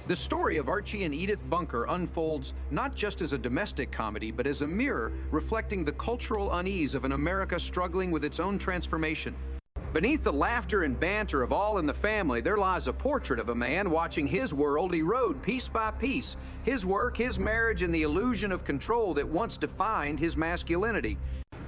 The story of Archie and Edith Bunker unfolds not just as a domestic comedy, but as a mirror reflecting the cultural unease of an America struggling with its own transformation. Beneath the laughter and banter of all in the family, there lies a portrait of a man watching his world erode piece by piece, his work, his marriage, and the illusion of control that once defined his masculinity.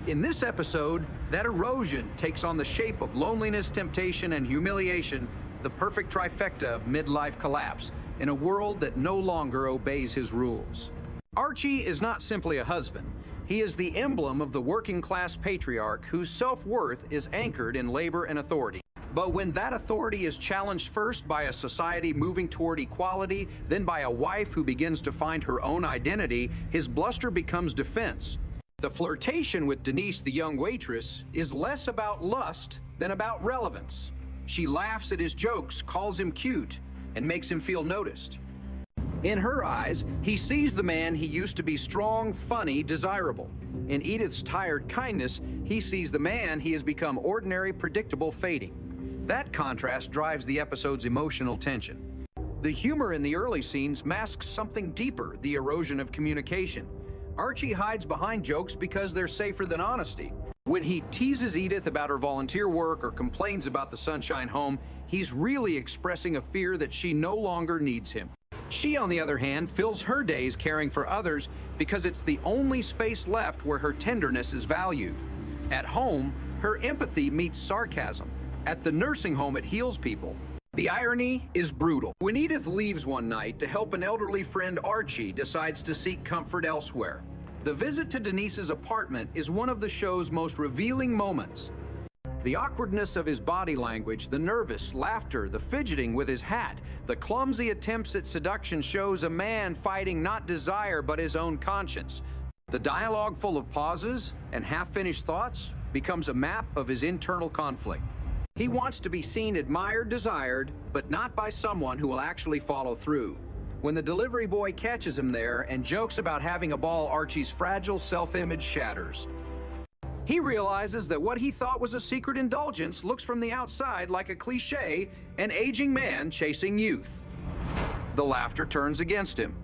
In this episode, that erosion takes on the shape of loneliness, temptation, and humiliation, the perfect trifecta of midlife collapse, in a world that no longer obeys his rules. Archie is not simply a husband. He is the emblem of the working-class patriarch whose self-worth is anchored in labor and authority. But when that authority is challenged first by a society moving toward equality, then by a wife who begins to find her own identity, his bluster becomes defense. The flirtation with Denise, the young waitress, is less about lust than about relevance. She laughs at his jokes, calls him cute, and makes him feel noticed. In her eyes, he sees the man he used to be strong, funny, desirable. In Edith's tired kindness, he sees the man he has become ordinary, predictable, fading. That contrast drives the episode's emotional tension. The humor in the early scenes masks something deeper, the erosion of communication. Archie hides behind jokes because they're safer than honesty. When he teases Edith about her volunteer work or complains about the Sunshine Home, he's really expressing a fear that she no longer needs him. She, on the other hand, fills her days caring for others because it's the only space left where her tenderness is valued. At home, her empathy meets sarcasm. At the nursing home, it heals people. The irony is brutal. When Edith leaves one night to help an elderly friend, Archie decides to seek comfort elsewhere. The visit to Denise's apartment is one of the show's most revealing moments. The awkwardness of his body language, the nervous laughter, the fidgeting with his hat, the clumsy attempts at seduction shows a man fighting not desire but his own conscience. The dialogue, full of pauses and half-finished thoughts, becomes a map of his internal conflict. He wants to be seen, admired, desired, but not by someone who will actually follow through. When the delivery boy catches him there and jokes about having a ball, Archie's fragile self-image shatters. He realizes that what he thought was a secret indulgence looks from the outside like a cliché, an aging man chasing youth. The laughter turns against him.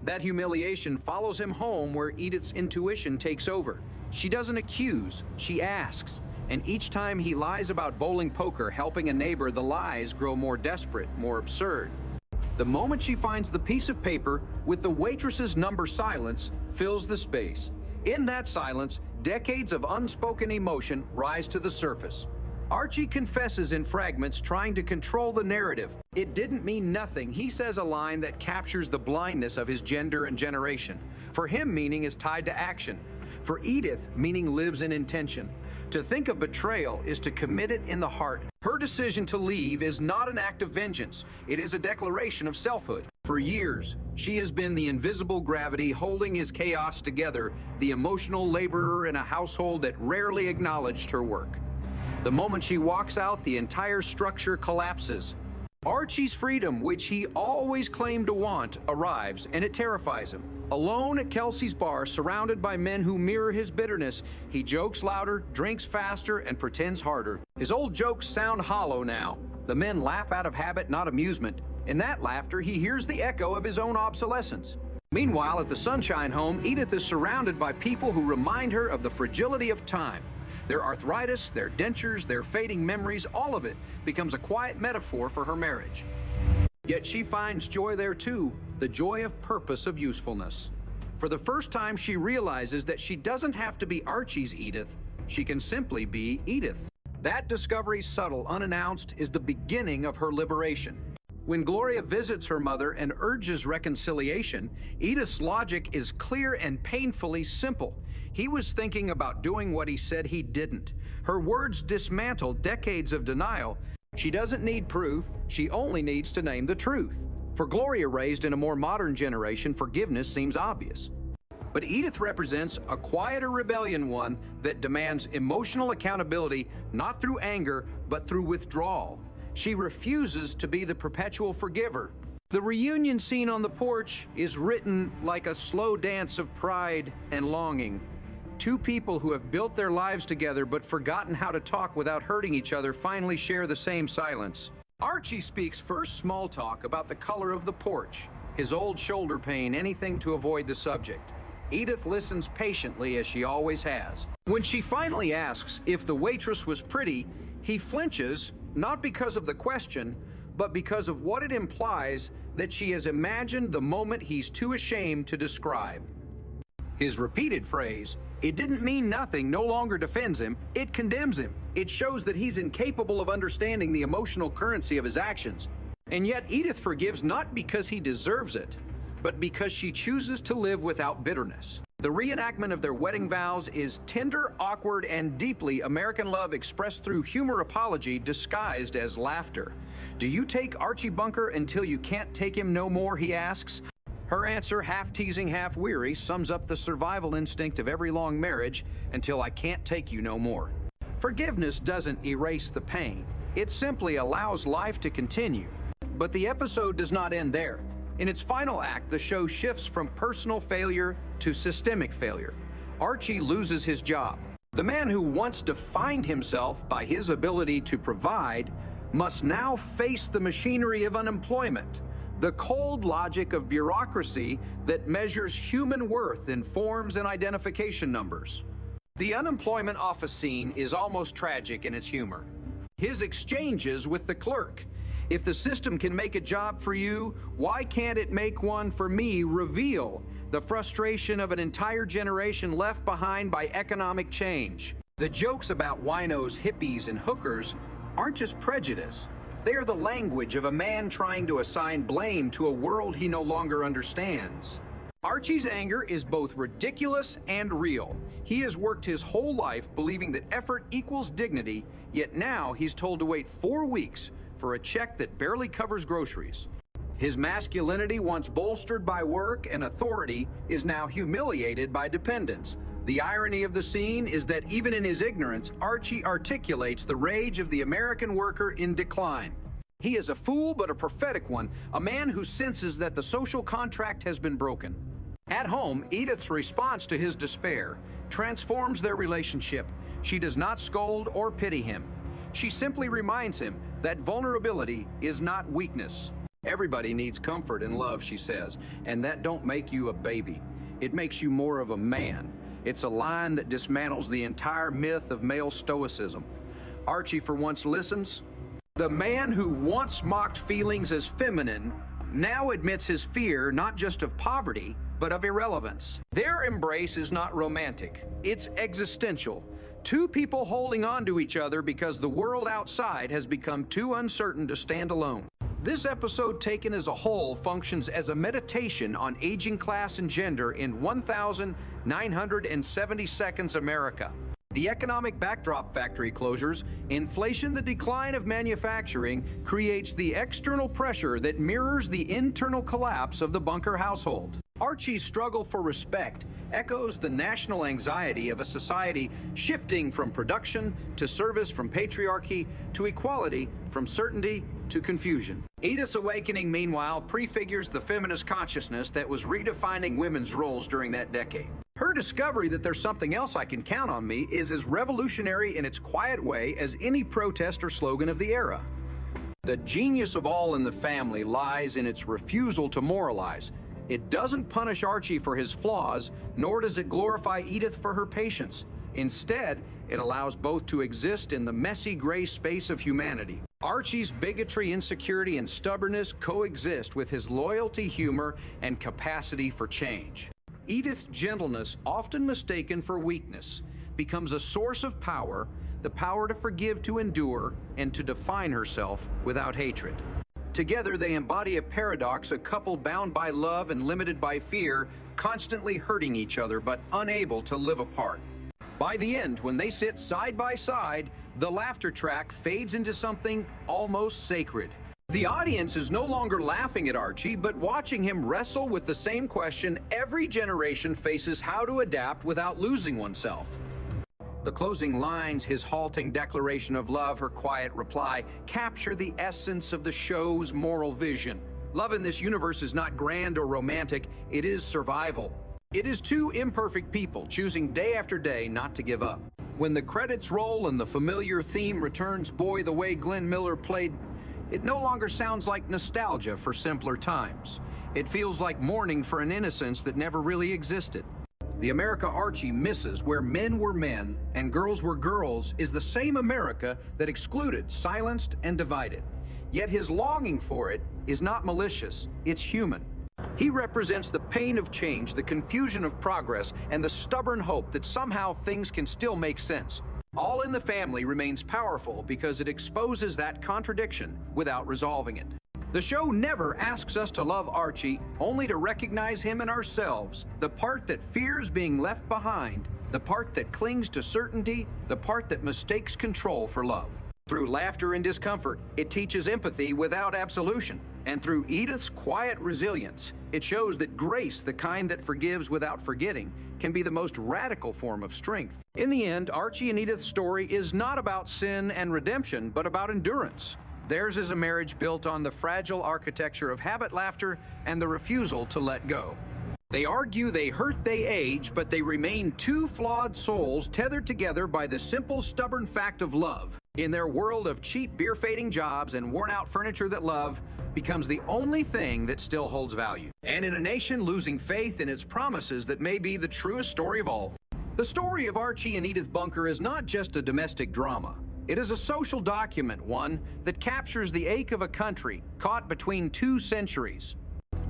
That humiliation follows him home, where Edith's intuition takes over. She doesn't accuse, she asks. And each time he lies about bowling poker, helping a neighbor, the lies grow more desperate, more absurd. The moment she finds the piece of paper with the waitress's number, silence fills the space. In that silence, decades of unspoken emotion rise to the surface. Archie confesses in fragments, trying to control the narrative. It didn't mean nothing. He says a line that captures the blindness of his gender and generation. For him, meaning is tied to action. For Edith, meaning lives in intention. To think of betrayal is to commit it in the heart. Her decision to leave is not an act of vengeance. It is a declaration of selfhood. For years, she has been the invisible gravity holding his chaos together, the emotional laborer in a household that rarely acknowledged her work. The moment she walks out, the entire structure collapses. Archie's freedom, which he always claimed to want, arrives, and it terrifies him. Alone at Kelsey's bar, surrounded by men who mirror his bitterness, he jokes louder, drinks faster, and pretends harder. His old jokes sound hollow now. The men laugh out of habit, not amusement. In that laughter, he hears the echo of his own obsolescence. Meanwhile, at the Sunshine Home, Edith is surrounded by people who remind her of the fragility of time. Their arthritis, their dentures, their fading memories, all of it becomes a quiet metaphor for her marriage. Yet she finds joy there too, the joy of purpose, of usefulness. For the first time, she realizes that she doesn't have to be Archie's Edith, she can simply be Edith. That discovery, subtle, unannounced, is the beginning of her liberation. When Gloria visits her mother and urges reconciliation, Edith's logic is clear and painfully simple. He was thinking about doing what he said he didn't. Her words dismantle decades of denial. She doesn't need proof, she only needs to name the truth. For Gloria, raised in a more modern generation, forgiveness seems obvious. But Edith represents a quieter rebellion, one that demands emotional accountability, not through anger, but through withdrawal. She refuses to be the perpetual forgiver. The reunion scene on the porch is written like a slow dance of pride and longing. Two people who have built their lives together but forgotten how to talk without hurting each other finally share the same silence. Archie speaks first small talk about the color of the porch, his old shoulder pain, anything to avoid the subject. Edith listens patiently, as she always has. When she finally asks if the waitress was pretty, he flinches, not because of the question, but because of what it implies that she has imagined the moment he's too ashamed to describe. His repeated phrase, "It didn't mean nothing," no longer defends him, it condemns him. It shows that he's incapable of understanding the emotional currency of his actions. And yet Edith forgives not because he deserves it, but because she chooses to live without bitterness. The reenactment of their wedding vows is tender, awkward, and deeply American love expressed through humor apology disguised as laughter. "Do you take Archie Bunker until you can't take him no more?" he asks. Her answer, half teasing, half weary, sums up the survival instinct of every long marriage: "Until I can't take you no more." Forgiveness doesn't erase the pain. It simply allows life to continue. But the episode does not end there. In its final act, the show shifts from personal failure to systemic failure. Archie loses his job. The man who once defined himself by his ability to provide must now face the machinery of unemployment, the cold logic of bureaucracy that measures human worth in forms and identification numbers. The unemployment office scene is almost tragic in its humor. His exchanges with the clerk, "If the system can make a job for you, why can't it make one for me?" reveal the frustration of an entire generation left behind by economic change. The jokes about winos, hippies, and hookers aren't just prejudice. They are the language of a man trying to assign blame to a world he no longer understands. Archie's anger is both ridiculous and real. He has worked his whole life believing that effort equals dignity, yet now he's told to wait 4 weeks for a check that barely covers groceries. His masculinity, once bolstered by work and authority, is now humiliated by dependence. The irony of the scene is that even in his ignorance, Archie articulates the rage of the American worker in decline. He is a fool, but a prophetic one, a man who senses that the social contract has been broken. At home, Edith's response to his despair transforms their relationship. She does not scold or pity him. She simply reminds him that vulnerability is not weakness. "Everybody needs comfort and love," she says, "and that don't make you a baby. It makes you more of a man." It's a line that dismantles the entire myth of male stoicism. Archie for once listens. The man who once mocked feelings as feminine now admits his fear not just of poverty, but of irrelevance. Their embrace is not romantic, it's existential. Two people holding on to each other because the world outside has become too uncertain to stand alone. This episode, taken as a whole, functions as a meditation on aging class and gender in 1,970 seconds America. The economic backdrop, factory closures, inflation, the decline of manufacturing, creates the external pressure that mirrors the internal collapse of the Bunker household. Archie's struggle for respect echoes the national anxiety of a society shifting from production to service, from patriarchy to equality, from certainty to confusion. Edith's awakening, meanwhile, prefigures the feminist consciousness that was redefining women's roles during that decade. Her discovery that there's something else I can count on me is as revolutionary in its quiet way as any protest or slogan of the era. The genius of All in the Family lies in its refusal to moralize. It doesn't punish Archie for his flaws, nor does it glorify Edith for her patience. Instead, it allows both to exist in the messy gray space of humanity. Archie's bigotry, insecurity, and stubbornness coexist with his loyalty, humor, and capacity for change. Edith's gentleness, often mistaken for weakness, becomes a source of power, the power to forgive, to endure, and to define herself without hatred. Together, they embody a paradox, a couple bound by love and limited by fear, constantly hurting each other but unable to live apart. By the end, when they sit side by side, the laughter track fades into something almost sacred. The audience is no longer laughing at Archie, but watching him wrestle with the same question every generation faces: how to adapt without losing oneself. The closing lines, his halting declaration of love, her quiet reply, capture the essence of the show's moral vision. Love in this universe is not grand or romantic, it is survival. It is two imperfect people choosing day after day not to give up. When the credits roll and the familiar theme returns, boy, the way Glenn Miller played It no longer sounds like nostalgia for simpler times. It feels like mourning for an innocence that never really existed. The America Archie misses, where men were men and girls were girls, is the same America that excluded, silenced, and divided. Yet his longing for it is not malicious, it's human. He represents the pain of change, the confusion of progress, and the stubborn hope that somehow things can still make sense. All in the Family remains powerful because it exposes that contradiction without resolving it. The show never asks us to love Archie, only to recognize him in ourselves, the part that fears being left behind, the part that clings to certainty, the part that mistakes control for love. Through laughter and discomfort, it teaches empathy without absolution. And through Edith's quiet resilience, it shows that grace, the kind that forgives without forgetting, can be the most radical form of strength. In the end, Archie and Edith's story is not about sin and redemption, but about endurance. Theirs is a marriage built on the fragile architecture of habit, laughter, and the refusal to let go. They argue they hurt, they age, but they remain two flawed souls tethered together by the simple, stubborn fact of love. In their world of cheap, beer-fading jobs and worn-out furniture, that love becomes the only thing that still holds value. And in a nation losing faith in its promises, that may be the truest story of all. The story of Archie and Edith Bunker is not just a domestic drama. It is a social document, one that captures the ache of a country caught between two centuries.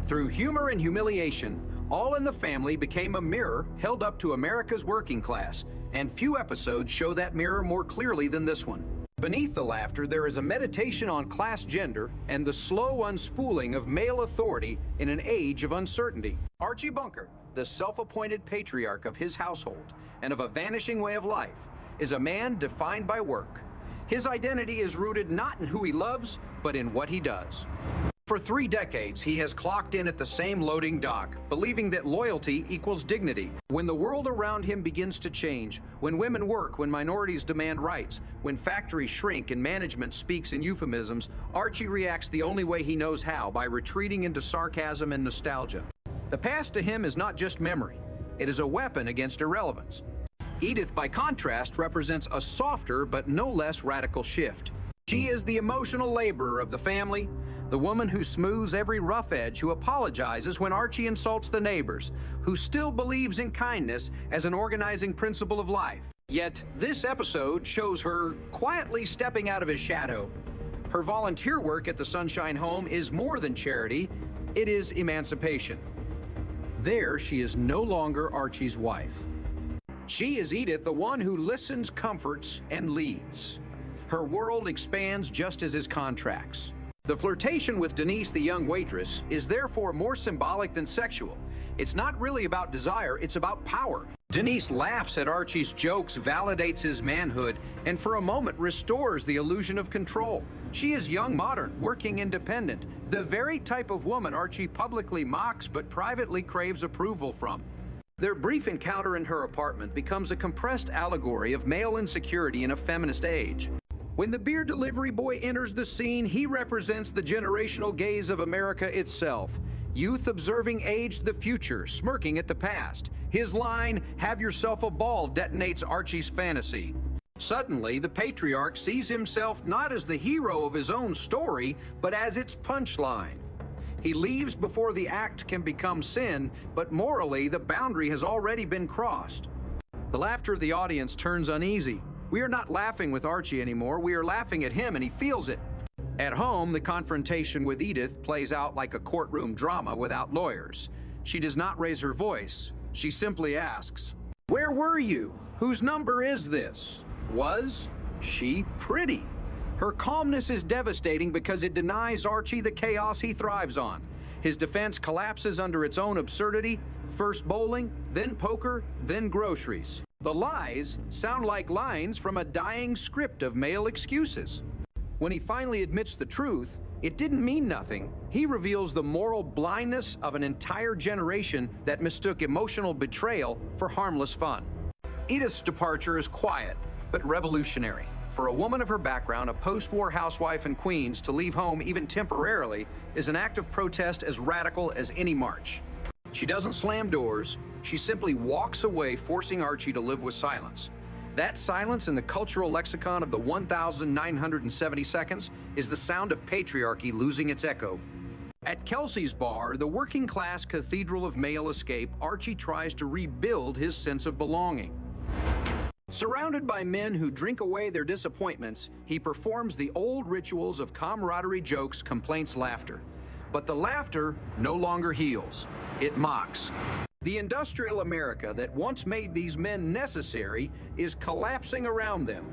Through humor and humiliation, All in the Family became a mirror held up to America's working class, and few episodes show that mirror more clearly than this one. Beneath the laughter, there is a meditation on class, gender, and the slow unspooling of male authority in an age of uncertainty. Archie Bunker, the self-appointed patriarch of his household and of a vanishing way of life, is a man defined by work. His identity is rooted not in who he loves, but in what he does. For 3 decades, he has clocked in at the same loading dock, believing that loyalty equals dignity. When the world around him begins to change, when women work, when minorities demand rights, when factories shrink and management speaks in euphemisms, Archie reacts the only way he knows how, by retreating into sarcasm and nostalgia. The past to him is not just memory. It is a weapon against irrelevance. Edith, by contrast, represents a softer but no less radical shift. She is the emotional laborer of the family, the woman who smooths every rough edge, who apologizes when Archie insults the neighbors, who still believes in kindness as an organizing principle of life. Yet, this episode shows her quietly stepping out of his shadow. Her volunteer work at the Sunshine Home is more than charity, it is emancipation. There, she is no longer Archie's wife. She is Edith, the one who listens, comforts, and leads. Her world expands just as his contracts. The flirtation with Denise, the young waitress, is therefore more symbolic than sexual. It's not really about desire, it's about power. Denise laughs at Archie's jokes, validates his manhood, and for a moment restores the illusion of control. She is young, modern, working independent, the very type of woman Archie publicly mocks but privately craves approval from. Their brief encounter in her apartment becomes a compressed allegory of male insecurity in a feminist age. When the beer delivery boy enters the scene, he represents the generational gaze of America itself. Youth observing age the future, smirking at the past. His line, "Have yourself a ball," detonates Archie's fantasy. Suddenly, the patriarch sees himself not as the hero of his own story, but as its punchline. He leaves before the act can become sin, but morally, the boundary has already been crossed. The laughter of the audience turns uneasy. We are not laughing with Archie anymore, we are laughing at him, and he feels it. At home, the confrontation with Edith plays out like a courtroom drama without lawyers. She does not raise her voice. She simply asks, "Where were you? Whose number is this? Was she pretty?" Her calmness is devastating because it denies Archie the chaos he thrives on. His defense collapses under its own absurdity. First bowling, then poker, then groceries. The lies sound like lines from a dying script of male excuses. When he finally admits the truth, it didn't mean nothing. He reveals the moral blindness of an entire generation that mistook emotional betrayal for harmless fun. Edith's departure is quiet, but revolutionary. For a woman of her background, a post-war housewife in Queens, to leave home even temporarily is an act of protest as radical as any march. She doesn't slam doors, she simply walks away, forcing Archie to live with silence. That silence in the cultural lexicon of the 1,970 seconds is the sound of patriarchy losing its echo. At Kelsey's bar, the working-class cathedral of male escape, Archie tries to rebuild his sense of belonging. Surrounded by men who drink away their disappointments, he performs the old rituals of camaraderie, jokes, complaints, laughter. But the laughter no longer heals. It mocks. The industrial America that once made these men necessary is collapsing around them.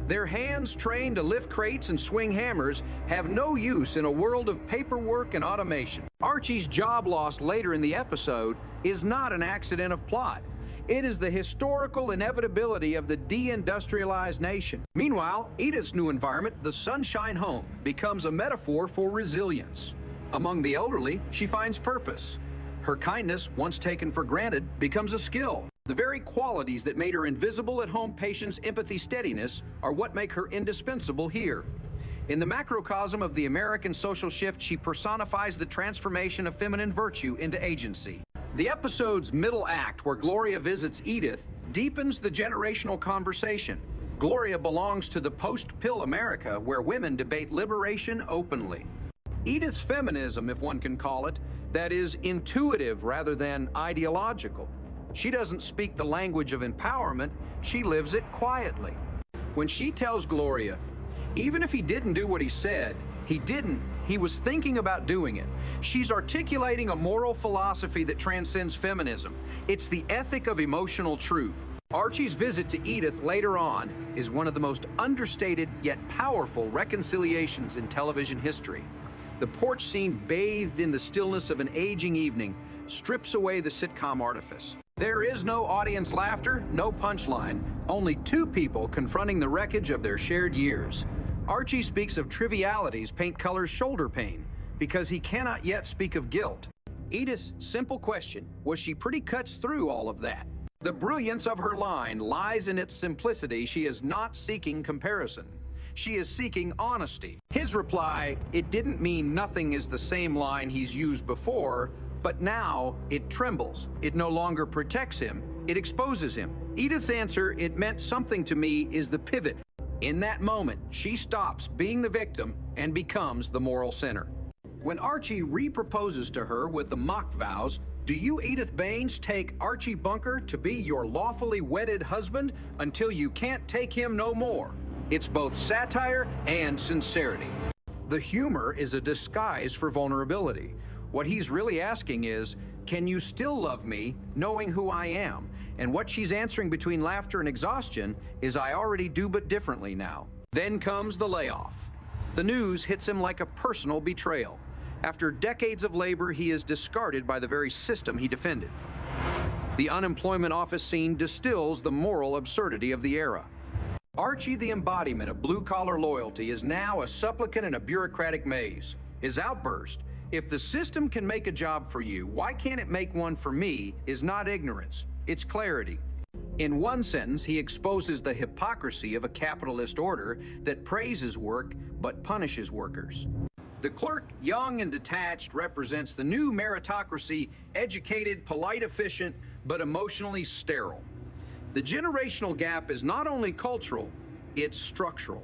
Their hands trained to lift crates and swing hammers have no use in a world of paperwork and automation. Archie's job loss later in the episode is not an accident of plot. It is the historical inevitability of the deindustrialized nation. Meanwhile, Edith's new environment, the Sunshine Home, becomes a metaphor for resilience. Among the elderly, she finds purpose. Her kindness, once taken for granted, becomes a skill. The very qualities that made her invisible at home, patience, empathy, steadiness, are what make her indispensable here. In the macrocosm of the American social shift, she personifies the transformation of feminine virtue into agency. The episode's middle act, where Gloria visits Edith, deepens the generational conversation. Gloria belongs to the post-pill America, where women debate liberation openly. Edith's feminism, if one can call it, that is intuitive rather than ideological. She doesn't speak the language of empowerment, she lives it quietly. When she tells Gloria, even if he didn't do what he said, he was thinking about doing it. She's articulating a moral philosophy that transcends feminism. It's the ethic of emotional truth. Archie's visit to Edith later on is one of the most understated yet powerful reconciliations in television history. The porch scene, bathed in the stillness of an aging evening, strips away the sitcom artifice. There is no audience laughter, no punchline, only two people confronting the wreckage of their shared years. Archie speaks of trivialities, paint colors, shoulder pain, because he cannot yet speak of guilt. Edith's simple question, was she pretty, cuts through all of that. The brilliance of her line lies in its simplicity. She is not seeking comparison. She is seeking honesty. His reply, it didn't mean nothing, is the same line he's used before, but now it trembles. It no longer protects him, it exposes him. Edith's answer, it meant something to me, is the pivot. In that moment, she stops being the victim and becomes the moral center. When Archie re-proposes to her with the mock vows, do you, Edith Baines, take Archie Bunker to be your lawfully wedded husband until you can't take him no more? It's both satire and sincerity. The humor is a disguise for vulnerability. What he's really asking is, can you still love me knowing who I am? And what she's answering between laughter and exhaustion is, I already do, but differently now. Then comes the layoff. The news hits him like a personal betrayal. After decades of labor, he is discarded by the very system he defended. The unemployment office scene distills the moral absurdity of the era. Archie, the embodiment of blue-collar loyalty, is now a supplicant in a bureaucratic maze. His outburst, if the system can make a job for you, why can't it make one for me, is not ignorance, it's clarity. In one sentence, he exposes the hypocrisy of a capitalist order that praises work but punishes workers. The clerk, young and detached, represents the new meritocracy, educated, polite, efficient, but emotionally sterile. The generational gap is not only cultural, it's structural.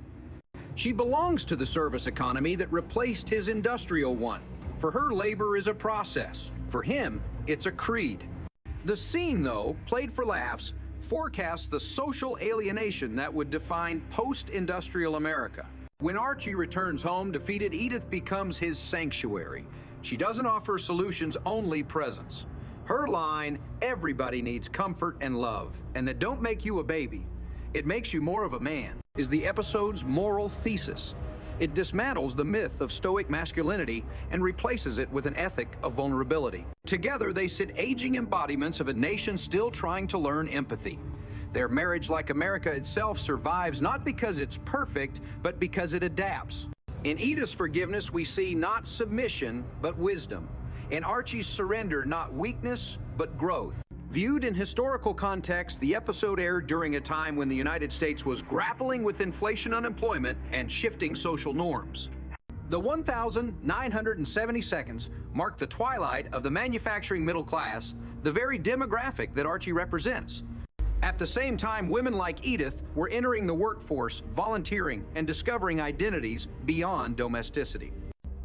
She belongs to the service economy that replaced his industrial one. For her, labor is a process. For him, it's a creed. The scene, though, played for laughs, forecasts the social alienation that would define post-industrial America. When Archie returns home defeated, Edith becomes his sanctuary. She doesn't offer solutions, only presence. Her line, everybody needs comfort and love, and that don't make you a baby. It makes you more of a man, is the episode's moral thesis. It dismantles the myth of stoic masculinity and replaces it with an ethic of vulnerability. Together, they sit aging embodiments of a nation still trying to learn empathy. Their marriage, like America itself, survives not because it's perfect, but because it adapts. In Edith's forgiveness, we see not submission, but wisdom. In Archie's surrender, not weakness, but growth. Viewed in historical context, the episode aired during a time when the United States was grappling with inflation, unemployment, and shifting social norms. The 1,970 seconds marked the twilight of the manufacturing middle class, the very demographic that Archie represents. At the same time, women like Edith were entering the workforce, volunteering, and discovering identities beyond domesticity.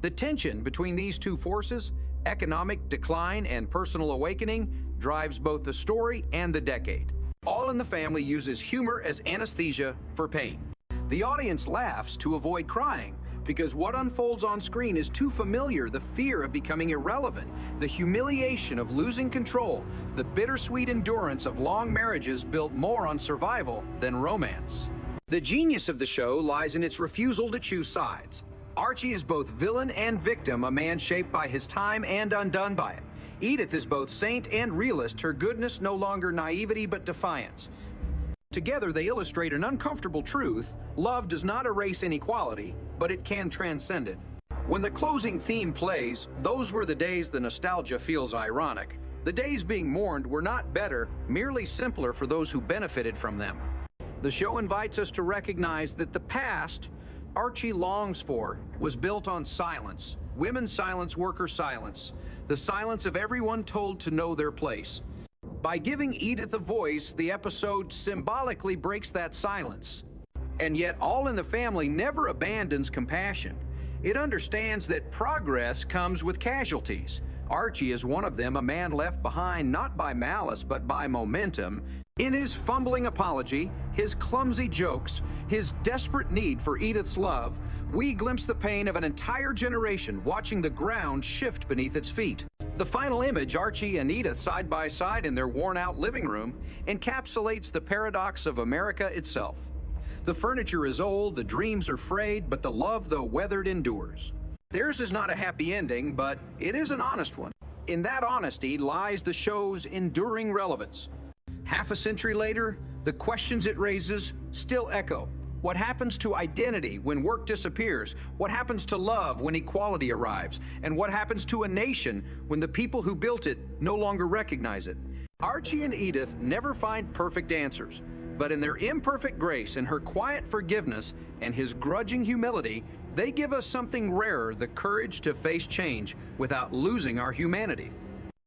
The tension between these two forces, economic decline and personal awakening, drives both the story and the decade. All in the Family uses humor as anesthesia for pain. The audience laughs to avoid crying, because what unfolds on screen is too familiar: the fear of becoming irrelevant, the humiliation of losing control, the bittersweet endurance of long marriages built more on survival than romance. The genius of the show lies in its refusal to choose sides. Archie is both villain and victim, a man shaped by his time and undone by it. Edith is both saint and realist, her goodness no longer naivety but defiance. Together they illustrate an uncomfortable truth: love does not erase inequality, but it can transcend it. When the closing theme plays, those were the days the nostalgia feels ironic. The days being mourned were not better, merely simpler for those who benefited from them. The show invites us to recognize that the past Archie longs for was built on silence. Women's silence, worker silence. The silence of everyone told to know their place. By giving Edith a voice, the episode symbolically breaks that silence. And yet, All in the Family never abandons compassion. It understands that progress comes with casualties. Archie is one of them, a man left behind not by malice but by momentum. In his fumbling apology, his clumsy jokes, his desperate need for Edith's love, we glimpse the pain of an entire generation watching the ground shift beneath its feet. The final image, Archie and Edith side by side in their worn-out living room, encapsulates the paradox of America itself. The furniture is old, the dreams are frayed, but the love, though weathered, endures. Theirs is not a happy ending, but it is an honest one. In that honesty lies the show's enduring relevance. Half a century later, the questions it raises still echo. What happens to identity when work disappears? What happens to love when equality arrives? And what happens to a nation when the people who built it no longer recognize it? Archie and Edith never find perfect answers, but in their imperfect grace and her quiet forgiveness and his grudging humility, they give us something rarer: the courage to face change without losing our humanity.